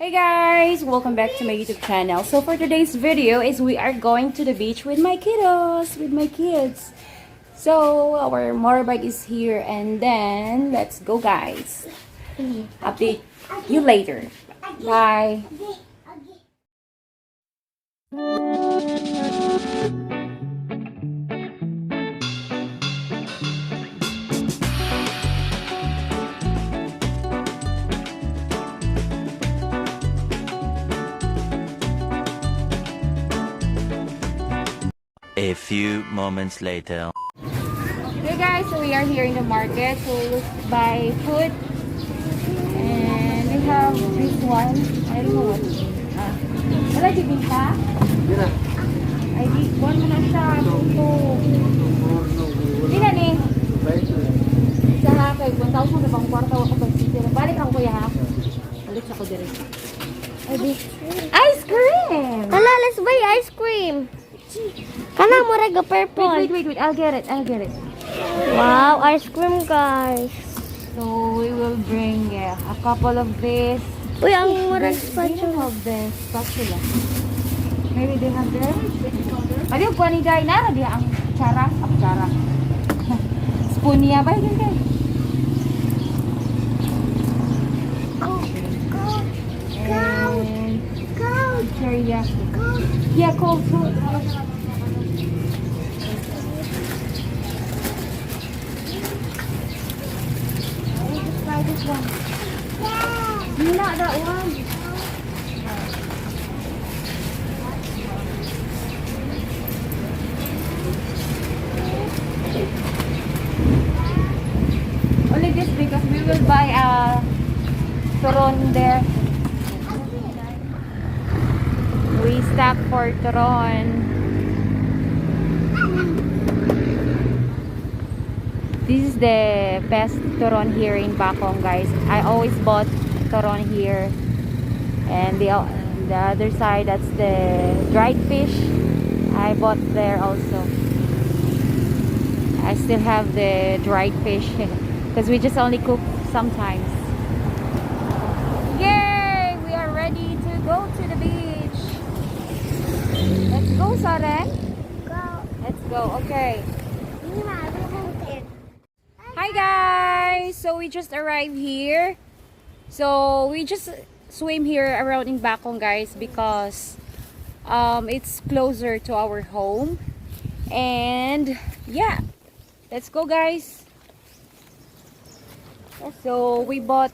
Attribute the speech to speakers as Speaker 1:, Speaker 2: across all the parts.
Speaker 1: Hey guys! Welcome back to my YouTube channel. So for today's video is we are going to the beach with my kiddos, with my kids. So our motorbike is here and then let's go guys. Update you later. Bye!
Speaker 2: A few moments later.
Speaker 1: Hey guys, so we are here in the market to buy food. And we have this one. I don't know what. Wala di ka? Ay di, buwan mo na siya. Puto. Di na ni. Sa kay 1,000 na bang kwarta ako pag sitira. Balik ako kuya ha. Balik ako dire. Ay di. Ice cream!
Speaker 3: Hala, let's buy ice cream. Kana mo rega purple.
Speaker 1: Wait. I'll get it.
Speaker 3: Wow, ice cream guys.
Speaker 1: So we will bring a couple of this.
Speaker 3: Uy, ang murag
Speaker 1: They don't
Speaker 3: spatula.
Speaker 1: have the spatula. Maybe they have there. Ano yung kuha ni Jai? Nara dia ang cara. Spoon niya ba? Yun kay. And teriyaki. Yeah, cold food. Let's try this one. Not that one. Only this because we will buy a turon there. We stop for turon. This is the best turon here in Bacong, guys. I always bought turon here, and the other side, that's the dried fish. I bought there also. I still have the dried fish because we just only cook sometimes. Yay! We are ready to go to the beach. Let's go, Saren. Let's go. Okay. Hi guys! So we just arrived here. So we just swim here around in Bacong, guys, because it's closer to our home. And yeah, let's go guys. So we bought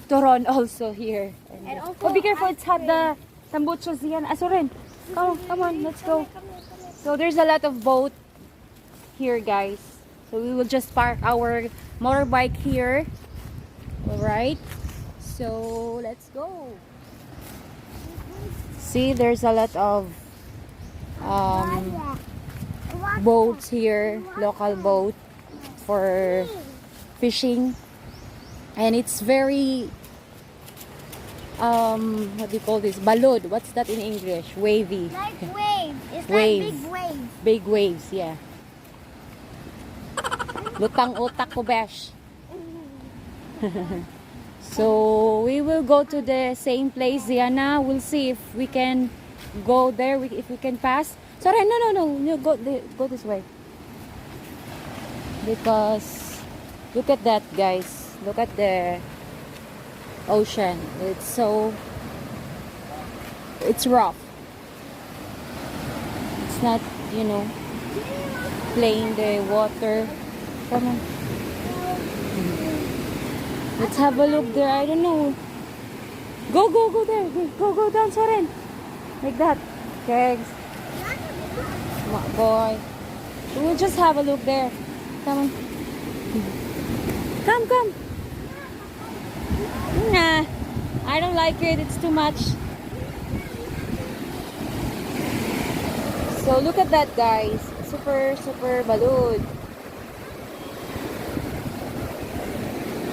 Speaker 1: turon also here.
Speaker 3: And also
Speaker 1: Oh, be careful, it's had the tambuchos yan. Asurin. Come on, let's go. So there's a lot of boat here, guys. So we will just park our motorbike here. Alright. So let's go. See, there's a lot of boats here, local boat for fishing. And it's very what do you call this? Balud. What's that in English? Wavy.
Speaker 3: Like waves. It's
Speaker 1: Waves.
Speaker 3: like big waves.
Speaker 1: Big waves, yeah. Lutang utak ko, besh. So we will go to the same place, Ziana. We'll see if we can go there, if we can pass. Sorry, no, go this way. Because look at that, guys. Look at the ocean. It's rough. It's not, plain the water. Come on. Let's have a look there. I don't know. Go there. Go down, Soren. Like that. Kegs. Boy. We'll just have a look there. Come on. Come. Nah. I don't like it. It's too much. So look at that, guys. Super balloon.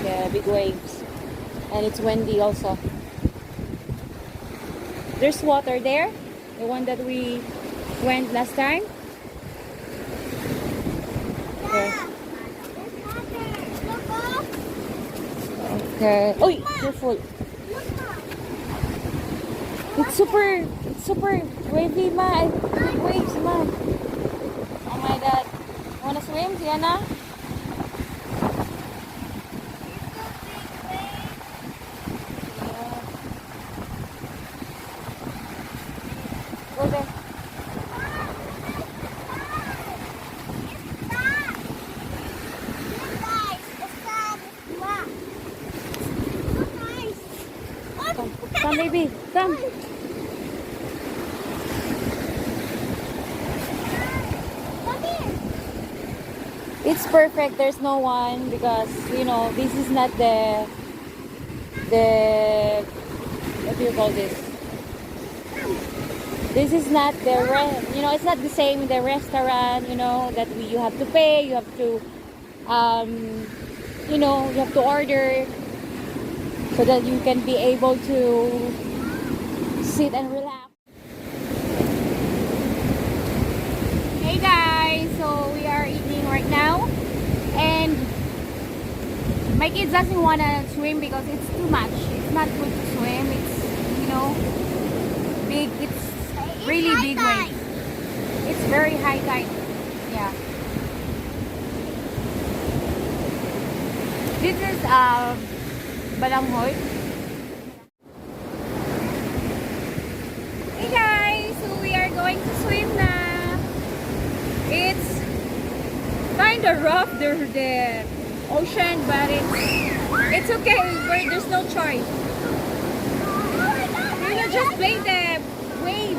Speaker 1: Yeah, big waves. And it's windy also. There's water there. The one that we went last time. There. Okay. Oh, careful. It's super wavy, ma. Big waves, ma. Oh my God. Wanna swim, Sienna? Go there. Come, baby. Come. It's perfect. There's no one because you know this is not the what do you call this? This is not the you know it's not the same in the restaurant. You know that you have to pay. You have to you know you have to order so that you can be able to sit and relax. Hey guys, so we are eating right now, and my kids doesn't want to swim because it's too much. It's not good to swim. It's you know big. It's really big wave. It's very high tide. Yeah. This is Balanghoy. Hey guys, so we are going to swim now. It's kind of rough, the ocean, but it's okay. There's no choice. We're gonna just play the wave.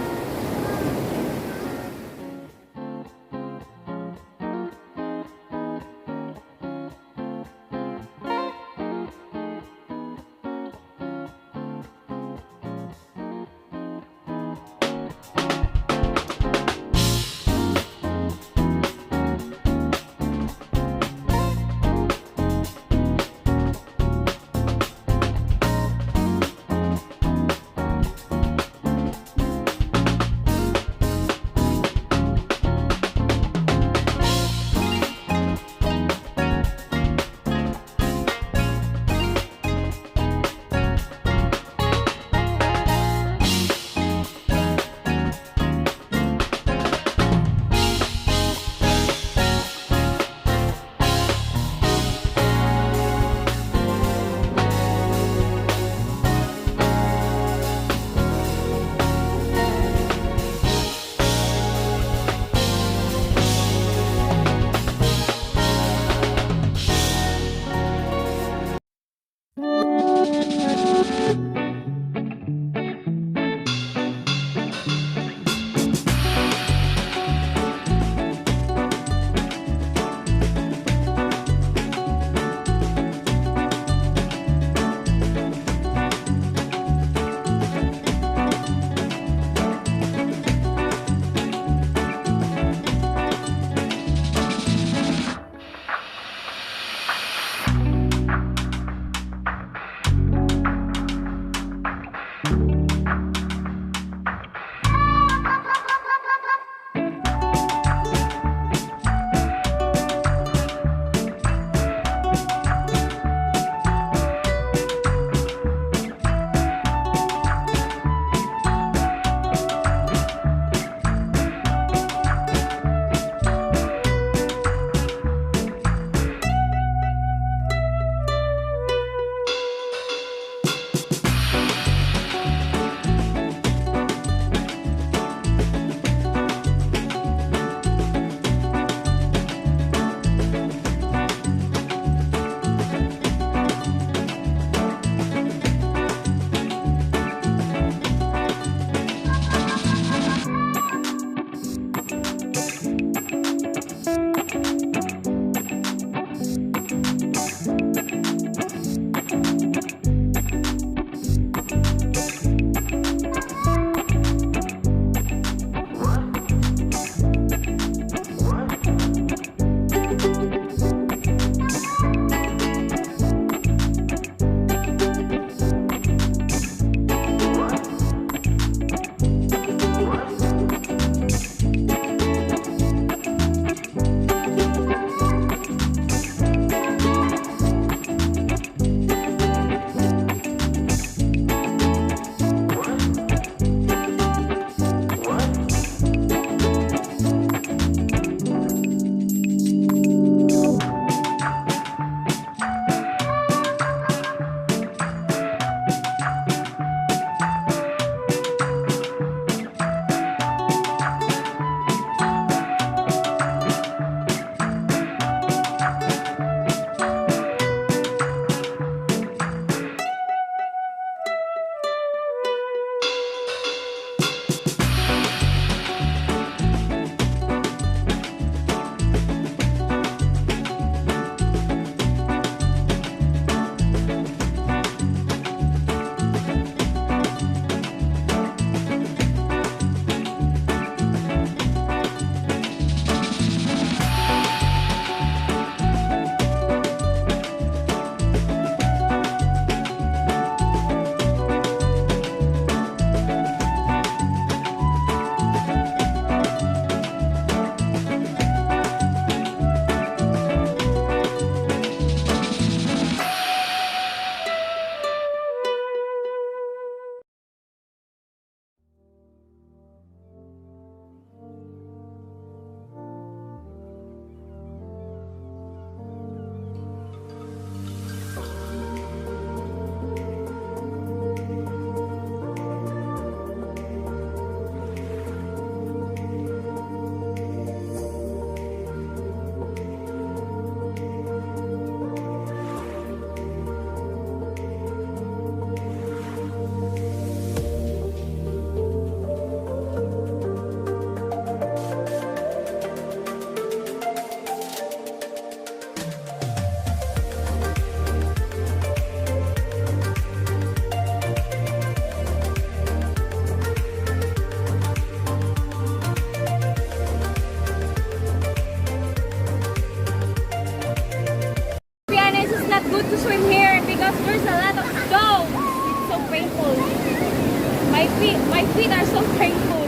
Speaker 1: my feet are so painful,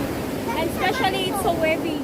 Speaker 1: and especially it's so heavy.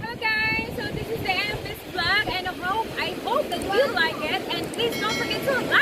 Speaker 1: Hello guys, so this is the end of this vlog, and I hope that you like it, and please don't forget to like